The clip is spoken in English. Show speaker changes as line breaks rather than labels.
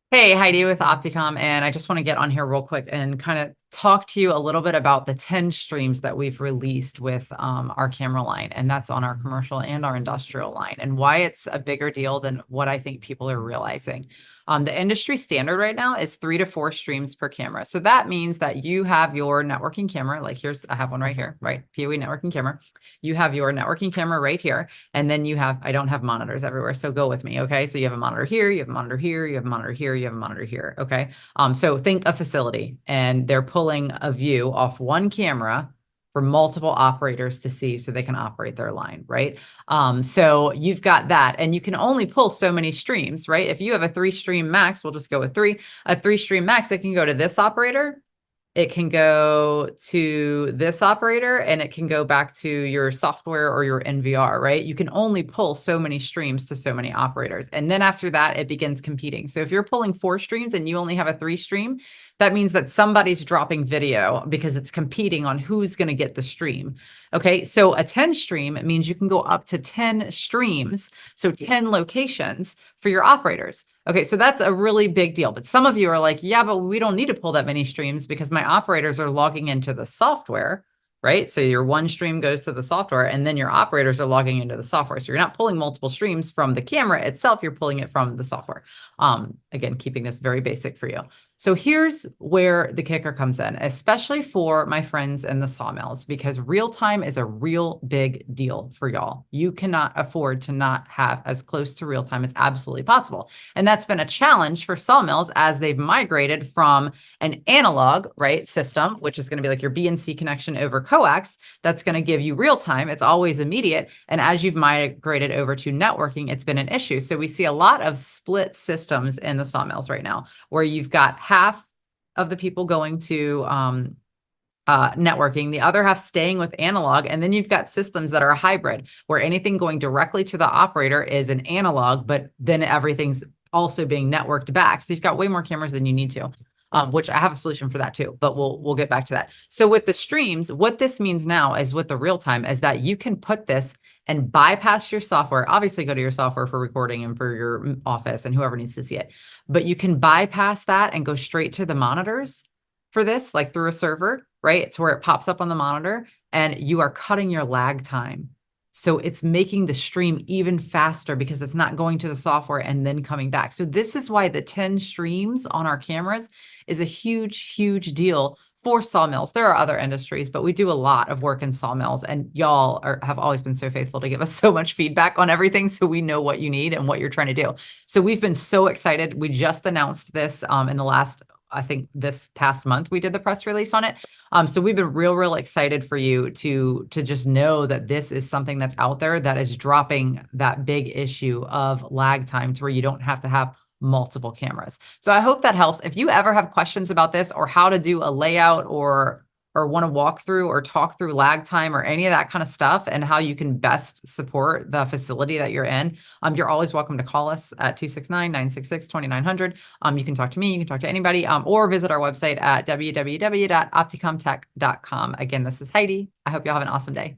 Hey, Heidi with Opticom, and I just want to get on here real quick and kind of talk to you a little bit about the 10 streams that we've released with our camera line, and that's on our commercial and our industrial line, and why it's a bigger deal than what I think people are realizing. The industry standard right now is 3 to 4 streams per camera. So that means that you have your networking camera, like I have one right here, right? PoE networking camera. You have your networking camera right here. And then I don't have monitors everywhere. So go with me. Okay. So you have a monitor here, you have a monitor here, you have a monitor here, you have a monitor here. Okay. So think a facility and they're pulling a view off one camera for multiple operators to see so they can operate their line, right? So you've got that, and you can only pull so many streams, right? If you have a 3 stream max, we'll just go with three, a 3 stream max, it can go to this operator, it can go to this operator, and it can go back to your software or your NVR, right? You can only pull so many streams to so many operators. And then after that, it begins competing. So if you're pulling 4 streams and you only have a 3 stream, that means that somebody's dropping video because it's competing on who's going to get the stream. Okay. So a 10 stream means you can go up to 10 streams. So 10 locations for your operators. Okay, so that's a really big deal. But some of you are like, yeah, but we don't need to pull that many streams because my operators are logging into the software, right? So your one stream goes to the software and then your operators are logging into the software. So you're not pulling multiple streams from the camera itself, you're pulling it from the software. Again, keeping this very basic for you. So here's where the kicker comes in, especially for my friends in the sawmills, because real time is a real big deal for y'all. You cannot afford to not have as close to real time as absolutely possible. And that's been a challenge for sawmills as they've migrated from an analog, right, system, which is going to be like your BNC connection over coax. That's going to give you real time. It's always immediate. And as you've migrated over to networking, it's been an issue. So we see a lot of split systems in the sawmills right now, where you've got half of the people going to networking, the other half staying with analog. And then you've got systems that are a hybrid where anything going directly to the operator is an analog, but then everything's also being networked back. So you've got way more cameras than you need to. Which I have a solution for that too, but we'll get back to that. So with the streams, what this means now is with the real time is that you can put this and bypass your software. Obviously, go to your software for recording and for your office and whoever needs to see it. But you can bypass that and go straight to the monitors for this, like through a server, right? It's where it pops up on the monitor and you are cutting your lag time. So it's making the stream even faster because it's not going to the software and then coming back. So this is why the 10 streams on our cameras is a huge, huge deal for sawmills. There are other industries, but we do a lot of work in sawmills, and y'all have always been so faithful to give us so much feedback on everything, so we know what you need and what you're trying to do. So we've been so excited. We just announced this in the last, I think this past month, we did the press release on it. So we've been real excited for you to just know that this is something that's out there that is dropping that big issue of lag time to where you don't have to have multiple cameras. So I hope that helps. If you ever have questions about this or how to do a layout or want to walk through or talk through lag time or any of that kind of stuff and how you can best support the facility that you're in, you're always welcome to call us at 269-966-2900. You can talk to me, you can talk to anybody, or visit our website at www.opticomtech.com. Again, this is Heidi. I hope y'all have an awesome day.